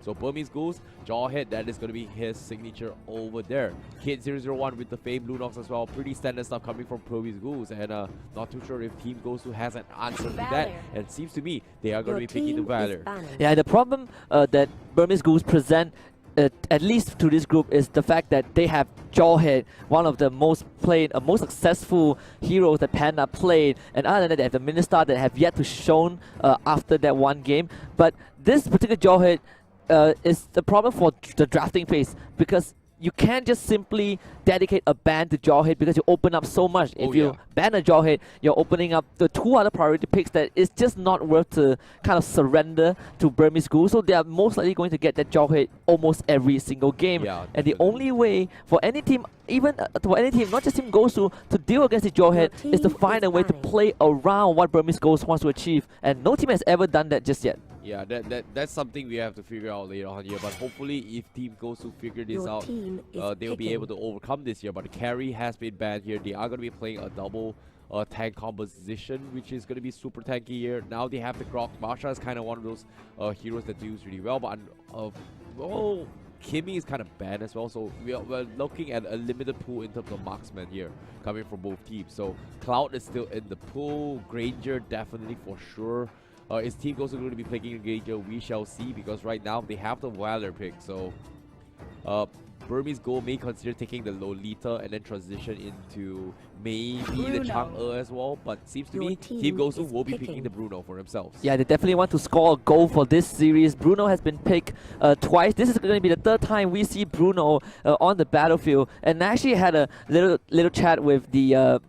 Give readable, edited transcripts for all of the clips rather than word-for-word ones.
So Burmese Ghouls, Jawhead, that is going to be his signature over there. Kid001 with the famed Lunox as well. Pretty standard stuff coming from Burmese Ghouls, and not too sure if Team GOSU has an answer to that. And it seems to me they are going to be picking the Valor. Yeah, the problem that Burmese Ghouls present at least to this group is the fact that they have Jawhead, one of the most played, most successful heroes that Panda played, and other than that they have the Ministar that have yet to shown after that one game. But this particular Jawhead is the problem for the drafting phase, because you can't just simply dedicate a ban to Jawhead because you open up so much. If you ban a Jawhead, you're opening up the two other priority picks that it's just not worth to kind of surrender to Burmese Ghouls. So they are most likely going to get that Jawhead almost every single game. And the only way for any team, even for any team, not just Team GOSU, to deal against the Jawhead is to find a way to play around what Burmese Ghouls wants to achieve. And no team has ever done that just yet. Yeah, that's something we have to figure out later on here. But hopefully, if Team GOSU figure this out, they'll be able to overcome this here. But the carry has been banned here. They are going to be playing a double tank composition, which is going to be super tanky here. Now they have the Grok. Marsha is kind of one of those heroes that does really well. But Kimmy is kind of bad as well. So we're looking at a limited pool in terms of marksmen here coming from both teams. So Cloud is still in the pool. Granger definitely for sure. Is Team GOSU going to be picking Granger? We shall see, because right now they have the Valor pick. So Burmese Go may consider taking the Lolita and then transition into maybe the Chang'e as well. But seems to me Team GOSU will be picking the Bruno for themselves. Yeah, they definitely want to score a goal for this series. Bruno has been picked twice. This is going to be the third time we see Bruno on the battlefield. And I actually had a little chat with the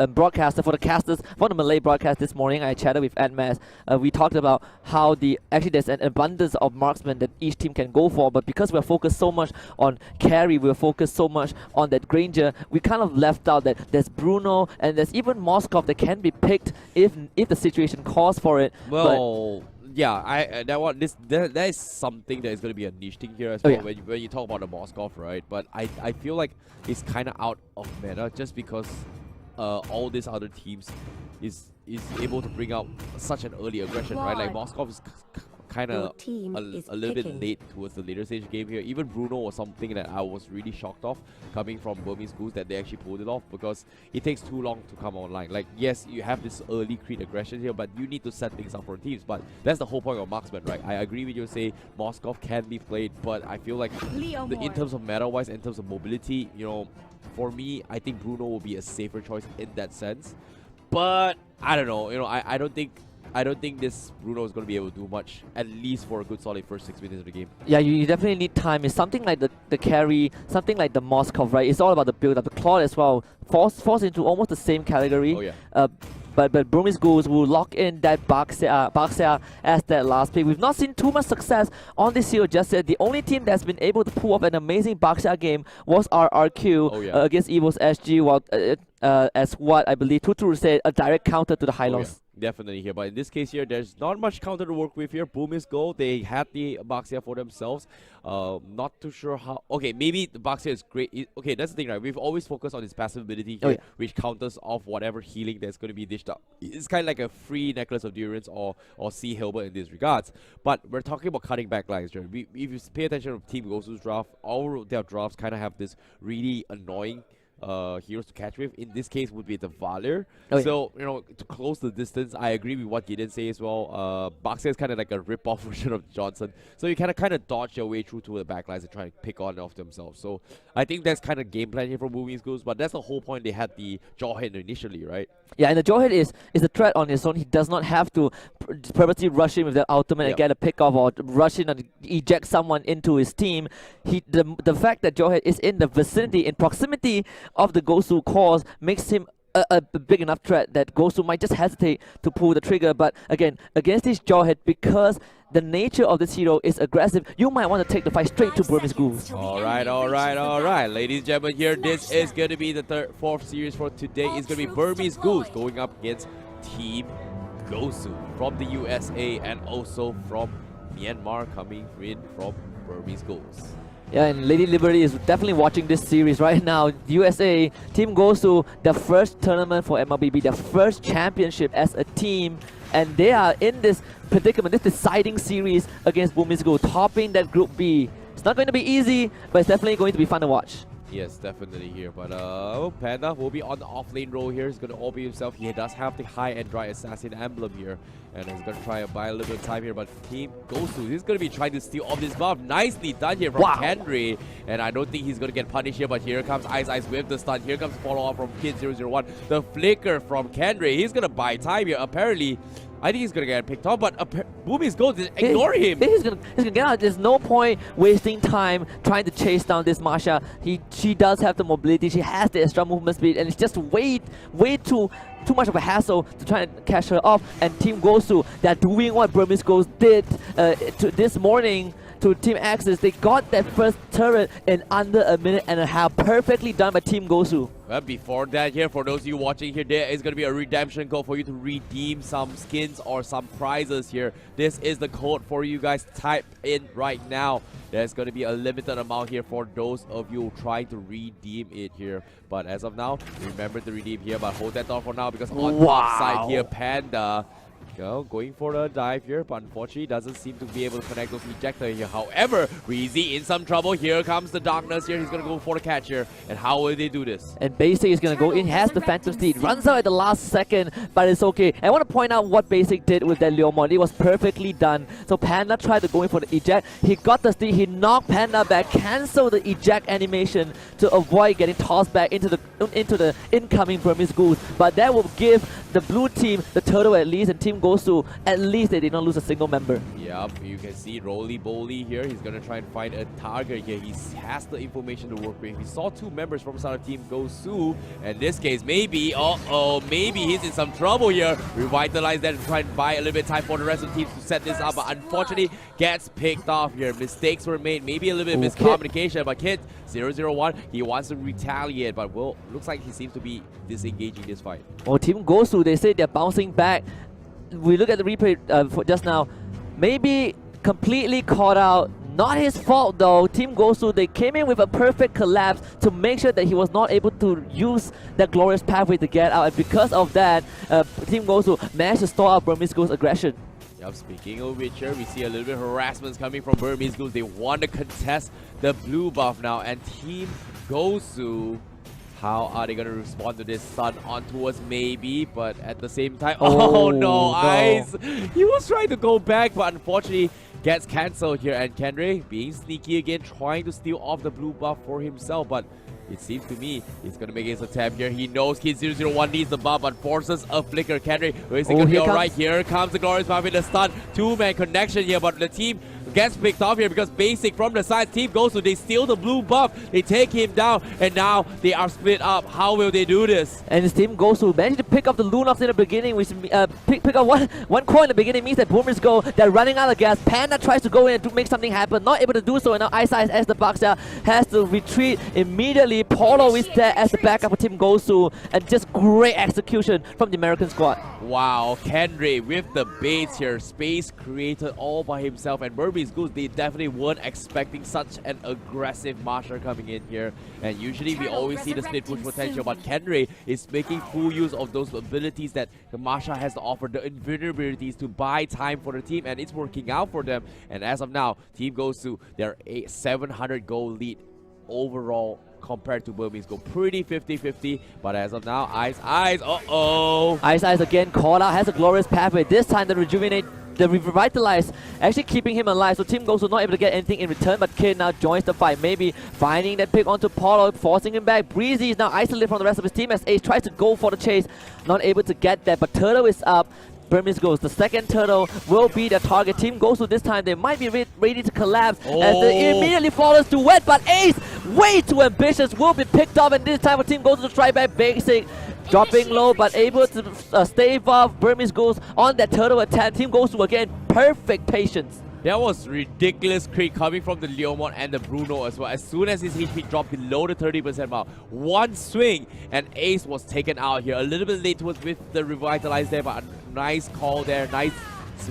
broadcaster for the Malay broadcast this morning. I chatted with Admas. We talked about how actually there's an abundance of marksmen that each team can go for, but because we're focused so much on carry, we're focused so much on that Granger, we kind of left out that there's Bruno and there's even Moskov that can be picked if the situation calls for it. Well, yeah, that is something that is going to be a niche thing here as well. When you talk about the Moskov, right? But I feel like it's kind of out of meta just because all these other teams is able to bring out such an early aggression, right? Like Moskov is kind of a little bit late towards the later stage game here. Even Bruno was something that I was really shocked of coming from Burmese Ghouls, that they actually pulled it off, because it takes too long to come online. Like, yes, you have this early Creed aggression here, but you need to set things up for teams. But that's the whole point of marksman, right? I agree with you, say Moskov can be played, but I feel like in terms of meta-wise, in terms of mobility, you know, for me, I think Bruno will be a safer choice in that sense. But I don't know, you know, I don't think this Bruno is going to be able to do much, at least for a good solid first 6 minutes of the game. Yeah, you definitely need time. It's something like the carry, something like the Moskov, right? It's all about the build-up. The Claude as well falls into almost the same category. Oh, yeah. But Burmese Ghouls will lock in that Baxia as that last pick. We've not seen too much success on this hero just yet. The only team that's been able to pull off an amazing Baxia game was RRQ against Evo's SG, while as what I believe Tutu said, a direct counter to the Hylos. Definitely here, but in this case here, there's not much counter to work with here. Burmese Go, they had the Baxia for themselves. Not too sure how. Okay, maybe the Baxia is great. Okay, that's the thing, right? We've always focused on his passive ability here, which counters off whatever healing that's going to be dished up. It's kind of like a free Necklace of Durance or Sea Hilbert in these regards. But we're talking about cutting back lines, right? If you pay attention to Team GOSU's draft, all of their drafts kind of have this really annoying heroes to catch with. In this case would be the Valor. So, you know, to close the distance, I agree with what Gideon say as well. Baxia is kind of like a rip-off version of Johnson. So you kind of dodge your way through to the backlines and try and pick on off themselves. So I think that's kind of game plan here for Burmese Ghouls, but that's the whole point. They had the Jawhead initially, right? Yeah, and the Jawhead is a threat on his own. He does not have to purposely rush in with the ultimate and get a pick-off or rush in and eject someone into his team. The fact that Jawhead is in the vicinity, in proximity of the GOSU cores, makes him a big enough threat that GOSU might just hesitate to pull the trigger. But again, against this Jawhead, because the nature of this hero is aggressive, you might want to take the fight straight to Burmese Ghouls. Alright. Ladies and gentlemen, here, this is going to be the fourth series for today. It's going to be Burmese Ghouls going up against Team GOSU from the USA and also from Myanmar, coming in from Burmese Ghouls. Yeah, and Lady Liberty is definitely watching this series right now. USA, Team GOSU, their first tournament for MLBB, their first championship as a team. and they are in this predicament, this deciding series against BURMESE GHOULS, topping that Group B. It's not going to be easy, but it's definitely going to be fun to watch. Yes, definitely here. But Panda will be on the off-lane role here. He's going to OP himself. He does have the high and dry assassin emblem here. And he's going to try to buy a little bit of time here. But Team GOSU, he's going to be trying to steal off this buff. Nicely done here from Henry. And I don't think he's going to get punished here. But here comes Ice with the stun. Here comes follow-up from Kid001. The flicker from Kendry. He's going to buy time here. Apparently, I think he's gonna get picked off, but BURMESE GHOULS just ignore him. He's gonna get out. There's no point wasting time trying to chase down this Masha. She does have the mobility. She has the extra movement speed, and it's just way too much of a hassle to try and catch her off. And Team GOSU, they're doing what BURMESE GHOULS did this morning to Team Axis. They got that first turret in under a minute and a half. Perfectly done by Team GOSU. Well, before that here, for those of you watching here, there is going to be a redemption code for you to redeem some skins or some prizes here. This is the code for you guys. Type in right now. There's going to be a limited amount here for those of you trying to redeem it here. But as of now, remember to redeem here, but hold that thought for now because on top side here, Panda going for the dive here, but unfortunately doesn't seem to be able to connect those ejector here. However, Reezy in some trouble. Here comes the darkness here. He's going to go for the catch here. And how will they do this? And Basic is going to go in, has the Phantom Steed, runs out at the last second, but it's okay. I want to point out what Basic did with that Leomon. It was perfectly done. So Panda tried to go in for the eject. He got the Steed, he knocked Panda back, canceled the eject animation to avoid getting tossed back into the incoming BURMESE GHOULS. But that will give the blue team the turtle at least, and Team GOSU, at least they did not lose a single member. Yep, you can see Roly Boly here. He's going to try and find a target here. He has the information to work with. He saw two members from side of Team GOSU. In this case, maybe, maybe he's in some trouble here. Revitalize that and try and buy a little bit of time for the rest of the teams to set this up. But unfortunately, gets picked off here. Mistakes were made. Maybe a little bit of miscommunication. But Kid001, he wants to retaliate. But looks like he seems to be disengaging this fight. Oh, Team GOSU, they say they're bouncing back. We look at the replay for just now. Maybe completely caught out. Not his fault though. Team GOSU, they came in with a perfect collapse to make sure that he was not able to use that glorious pathway to get out. And because of that, Team GOSU managed to stall out BURMESE GHOULS' aggression. Yep, speaking of which here, we see a little bit of harassment coming from BURMESE GHOULS. They want to contest the blue buff now. And Team GOSU, how are they going to respond to this? Stun on towards maybe, but at the same time, oh no, Ice! He was trying to go back, but unfortunately gets cancelled here. And Kendry being sneaky again, trying to steal off the blue buff for himself, but it seems to me he's going to make his attempt here. He knows Kid001 needs the buff, but forces a flicker. Kendry, is he going to be alright? Here comes the glorious buff with the stun. Two-man connection here, but the team gets picked off here because Basic from the side, Team GOSU, they steal the blue buff, they take him down, and now they are split up. How will they do this? And his Team GOSU managed to pick up the Lunox in the beginning, which pick up one coin in the beginning means that BURMESE GHOULS, they're running out of gas. Panda tries to go in and to make something happen, not able to do so, and now Ice as the Buckstar has to retreat immediately. Polo is there as the backup for Team GOSU, and just great execution from the American squad. Wow, Kendry with the baits here, space created all by himself, and BURMESE GHOULS, they definitely weren't expecting such an aggressive Masha coming in here. And usually we always see the split push potential, but Kendry is making full use of those abilities that the Masha has to offer, the invulnerabilities to buy time for the team, and it's working out for them. And as of now, Team GOSU, they're a 700 goal lead overall compared to BURMESE GHOULS. Pretty 50-50, but as of now, Ice, Ice again caught out, has a glorious pathway. This time the revitalize actually keeping him alive, so Team GOSU not able to get anything in return, but Kid now joins the fight, maybe finding that pick onto Polo, forcing him back. Breezy is now isolated from the rest of his team as Ace tries to go for the chase, not able to get that, but Turtle is up. BURMESE GHOULS, the second turtle will be the target. Team GOSU this time, they might be ready to collapse as they immediately follows to wet, but Ace, way too ambitious, will be picked up, and this time for Team GOSU to strike back. Basic dropping low, but able to stave off BURMESE GHOULS on that turtle attack. Team GOSU again, perfect patience. That was ridiculous crit coming from the Leomon and the Bruno as well. As soon as his HP dropped below the 30% mark, one swing and Ace was taken out here. A little bit late with the revitalize there, but a nice call there. Nice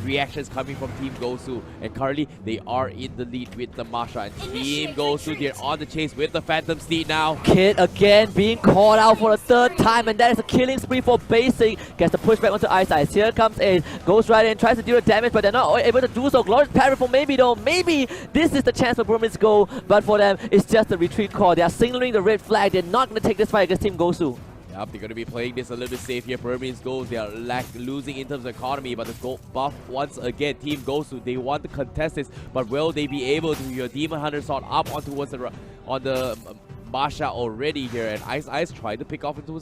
reactions coming from Team GOSU, and currently they are in the lead with the Masha, and Team GOSU, they're on the chase with the Phantom Steed now. Kid again being called out for a third time, and that is a killing spree for Basic. Gets the pushback onto Ice Ice. Here comes Ace, goes right in, tries to deal the damage, but they're not able to do so. Glorious parry for maybe though. Maybe this is the chance for Burmese Go, but for them, it's just a retreat call. They are signaling the red flag. They're not going to take this fight against Team GOSU. Yep, they're going to be playing this a little bit safe here. Burmese Goals, they are losing in terms of economy, but the gold buff once again. Team GOSU, they want to contest this, but will they be able to? Your Demon Hunter sword up on the Masha already here, and Ice Ice tried to pick off into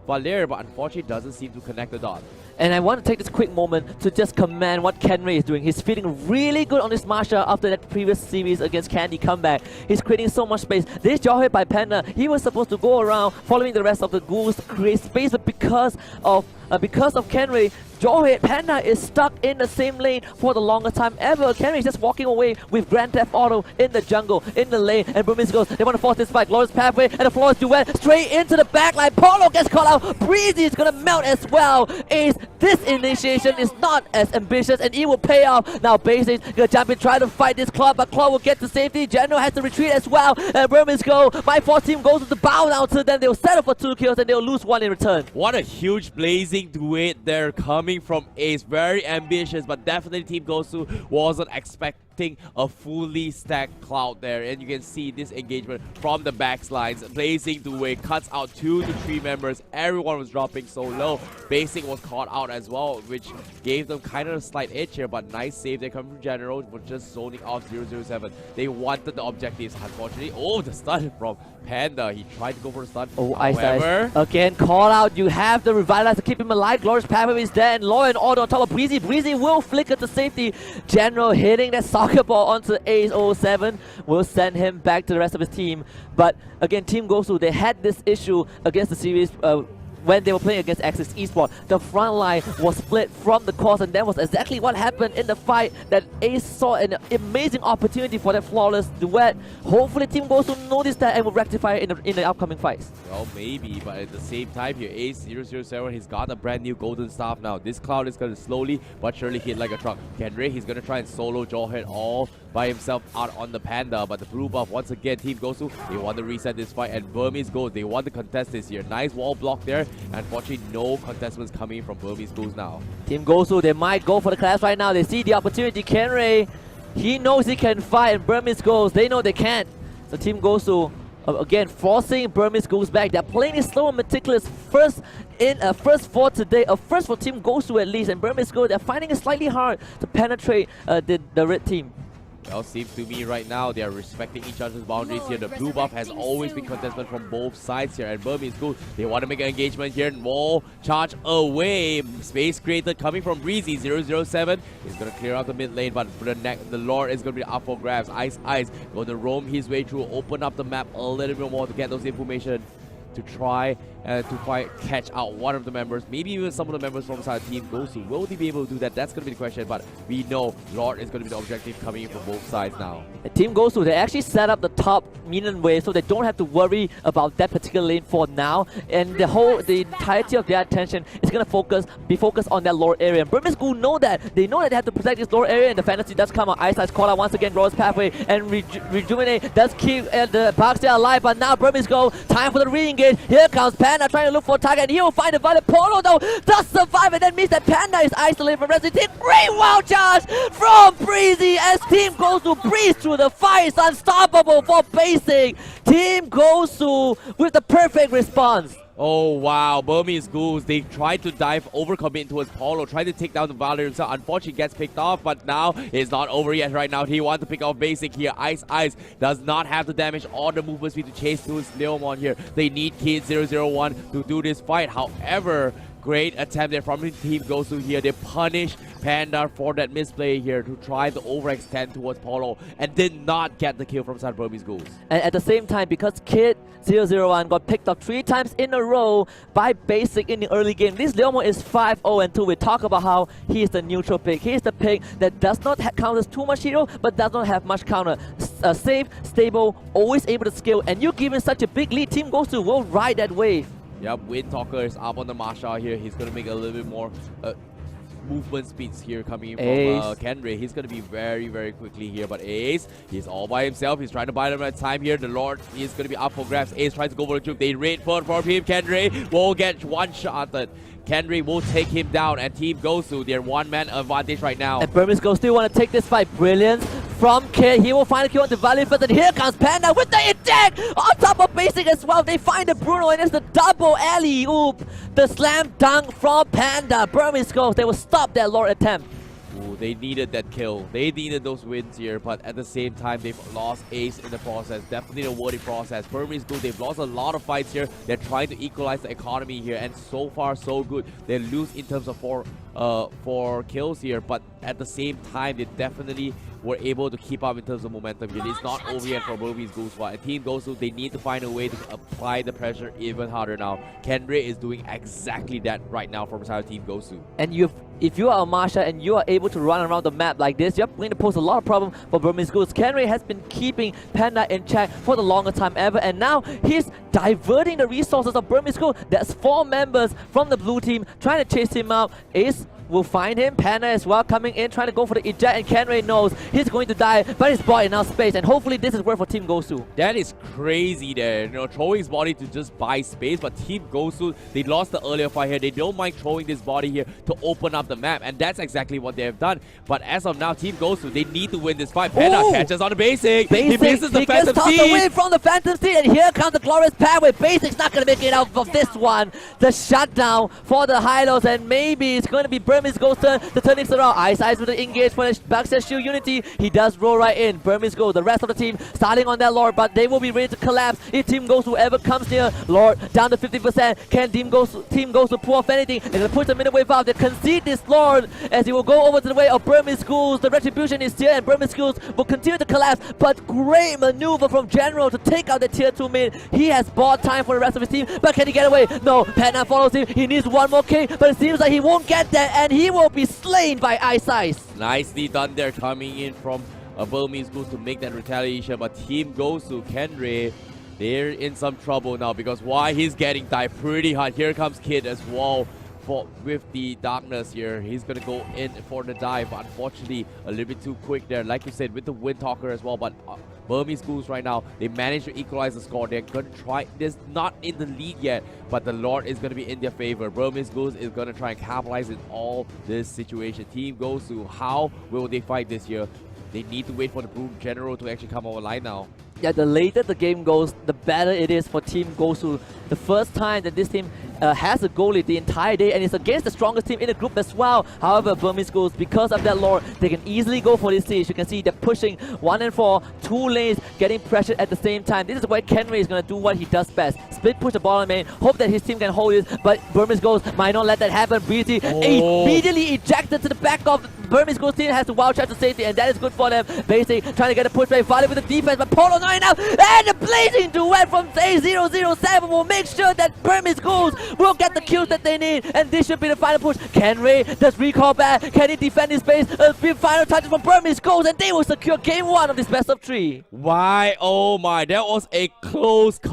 Valer, but unfortunately doesn't seem to connect the dot. And I want to take this quick moment to just commend what Kenray is doing. He's feeling really good on this Masha after that previous series against Candy comeback. He's creating so much space. This jaw hit by Panda, he was supposed to go around following the rest of the ghouls to create space, but because of Kenray, Jawhead Panda is stuck in the same lane for the longest time ever. Kenray is just walking away with Grand Theft Auto in the jungle, in the lane, and Burmese goes, they want to force this fight. Glorious pathway, and the Flawless duet straight into the backline. Polo gets called out. Breezy is gonna melt as well. Ace, this initiation is not as ambitious, and it will pay off. Now Basics gonna jump in, try to fight this Claw, but Claw will get to safety. General has to retreat as well, and Burmese go. My force team goes to the bow down to them. They'll settle for 2 kills, and they'll lose 1 in return. What a huge blazing duet there coming from Ace. Very ambitious, but definitely Team GOSU wasn't expecting a fully stacked Cloud there, and you can see this engagement from the backlines. Blazing duet cuts out 2 to 3 members. Everyone was dropping so low. Basic was caught out as well, which gave them kind of a slight edge here, but nice save. They come from General for just zoning off 007. They wanted the objectives, unfortunately. Oh, the stun from Panda. He tried to go for a stun. Oh, however, Ice again, call out. You have the Revitalize to keep him alive. Glorious Pathway is there, and Law and Order on top of Breezy. Breezy will flicker to safety. General hitting that soccer ball onto Ace 07 will send him back to the rest of his team. But again, Team GOSU, they had this issue against the series when they were playing against Axis Esports. The front line was split from the course, and that was exactly what happened in the fight that Ace saw an amazing opportunity for that flawless duet. Hopefully Team GOSU noticed that and will rectify it in the upcoming fights. Well, maybe, but at the same time here, Ace 007, he's got a brand new golden staff now. This Cloud is going to slowly but surely hit like a truck. Kenray, he's going to try and solo Jawhead all by himself out on the Panda, but the blue buff, once again, Team GOSU, they want to reset this fight, and Burmese Goals, they want to contest this here. Nice wall block there. Unfortunately, no contestants coming from Burmese Goals now. Team GOSU, they might go for the collapse right now. They see the opportunity. Kenray, he knows he can fight, and Burmese Goals, they know they can't. So Team GOSU, again, forcing Burmese Goals back. They're playing it slow and meticulous. First for today, first for Team GOSU at least, and Burmese Goals, they're finding it slightly hard to penetrate the red team. Well, seems to me right now they are respecting each other's boundaries here. The blue buff has always been contested from both sides here, and Burmese Goals, they want to make an engagement here, and wall charge away. Space created coming from Breezy. 007 is going to clear out the mid lane, but the Lord is going to be up for grabs. Ice going to roam his way through, open up the map a little bit more to get those information to try to catch out one of the members, maybe even some of the members from side Team GOSU. Will they be able to do that? That's going to be the question, but we know Lord is going to be the objective coming in from both sides now. Team GOSU, they actually set up the top minion wave, so they don't have to worry about that particular lane for now, and the entirety of their attention is going to be focused on that lower area. And Burmese Ghoul know that. They know that they have to protect this lower area, and the fantasy does come out. Ice Ice call out once again, Glorious Pathway, and Rejuvenate does keep the Bugs there alive, but now Burmese Ghoul, time for the re-engage. Here comes Panda trying to look for a target, and he will find a Violet. Polo though does survive, and that means that Panda is isolated from Resident Team. Great wow charge from Breezy as Team GOSU breeze through the fire. It's unstoppable for Basic. Team GOSU with the perfect response. Oh wow, Burmese Ghouls, they tried to dive, overcommit towards Polo, tried to take down the Valor himself. Unfortunately, gets picked off, but now it's not over yet right now. He wants to pick off Basic here. Ice does not have the damage or the movement speed to chase towards Leomon here. They need Kid 001 to do this fight. However, great attempt there from Team GOSU here. They punish Panda for that misplay here to try to overextend towards Polo and did not get the kill from San Burmese Ghouls. And at the same time, because Kid 001 got picked up 3 times in a row by Basic in the early game, this Leomon is 5-0-2. We talk about how he is the neutral pick. He is the pick that does not count as too much hero, but does not have much counter. Safe, stable, always able to scale, and you give him such a big lead, Team GOSU will ride that wave. Yep, Wind Talker is up on the Masha here. He's going to make a little bit more movement speeds here coming in Ace. from Kenry. He's going to be very, very quickly here. But Ace, he's all by himself. He's trying to buy them at time here. The Lord is going to be up for grabs. Ace tries to go for the juke. They raid for him. Kenry will get one-shotted. Kenry will take him down, and Team GOSU, their one-man advantage right now. And Burmese Ghosts still want to take this fight. Brilliance from Kid. He will find a kill on the Valley first, and here comes Panda with the eject on top of Basic as well. They find the Bruno, and it's the double alley-oop. The slam dunk from Panda. Burmese Ghosts, they will stop that Lord attempt. Ooh, they needed that kill. They needed those wins here, but at the same time, they've lost Ace in the process. Definitely a worthy process. Burmese good. They've lost a lot of fights here. They're trying to equalize the economy here, and so far, so good. They lose in terms of four kills here, but at the same time, they definitely were able to keep up in terms of momentum here. It's not over yet for Burmese Ghouls, and Team GOSU, they need to find a way to apply the pressure even harder now. Kenry is doing exactly that right now from side of Team GOSU. And if you are a Marsha and you are able to run around the map like this, you're going to pose a lot of problem for Burmese Ghouls. Kenry has been keeping Panda in check for the longest time ever, and now he's diverting the resources of Burmese Ghouls. There's 4 members from the blue team trying to chase him out. Ace will find him. Panda as well coming in, trying to go for the eject, and Kenry knows he's going to die, but he's bought enough space, and hopefully this is worth for Team GOSU. That is crazy there, throwing his body to just buy space, but Team GOSU, they lost the earlier fight here. They don't mind throwing this body here to open up the map, and that's exactly what they have done. But as of now, Team GOSU, they need to win this fight. Panda catches on the Basic. He misses the Phantom Seed. Away from the Phantom Seed, and here comes the glorious pathway. Basic's not going to make it out of this one. The shutdown for the Hylos, and maybe it's going to be Burmese Ghouls' turn to turn things around. Ice with the engage for the Backset Shield Unity. He does roll right in. Burmese Ghouls, the rest of the team starting on that Lord, but they will be ready to collapse if Team GOSU ever comes near. Lord down to 50%. Can Team GOSU pull off anything? They're going to push the minute wave out. They concede this Lord as he will go over to the way of Burmese Ghouls. The retribution is here, and Burmese Ghouls will continue to collapse, but great maneuver from General to take out the tier 2 mid. He has bought time for the rest of his team, but can he get away? No, Panda follows him. He needs one more K, but it seems like he won't get that, and he will be slain by Ice. Nicely done there, coming in from Burmese Ghouls to make that retaliation, but Team GOSU, Kenry, they're in some trouble now because why he's getting dive pretty hard. Here comes Kid as well with the darkness here. He's gonna go in for the dive, but unfortunately a little bit too quick there, like you said, with the Wind Talker as well. But Burmese Ghouls right now, they managed to equalize the score. They're gonna try, there's not in the lead yet, but the Lord is gonna be in their favor. Burmese Ghouls is gonna try and capitalize in all this situation. Team GOSU, how will they fight this year? They need to wait for the Broom General to actually come online now. Yeah, the later the game goes, the better it is for Team GOSU. The first time that this team has a goalie the entire day, and it's against the strongest team in the group as well. However, Burmese Ghouls, because of that lore, they can easily go for this siege. You can see they're pushing 1 and 4, 2 lanes, getting pressured at the same time. This is where Kenry is going to do what he does best. Split push the bottom lane, hope that his team can hold it, but Burmese Ghouls might not let that happen. BT immediately ejected to the back of Burmese Ghouls team, has to wild trap to safety, and that is good for them. Basic trying to get a push back, Valley with the defense, but Polo not enough, and the blazing duet from A007 will make sure that Burmese Ghouls will get the kills that they need, and this should be the final push. Kenry does recall back, can he defend his space? A few final touches from Burmese Ghouls, and they will secure game 1 of this best of 3. Why? Oh my, that was a close call.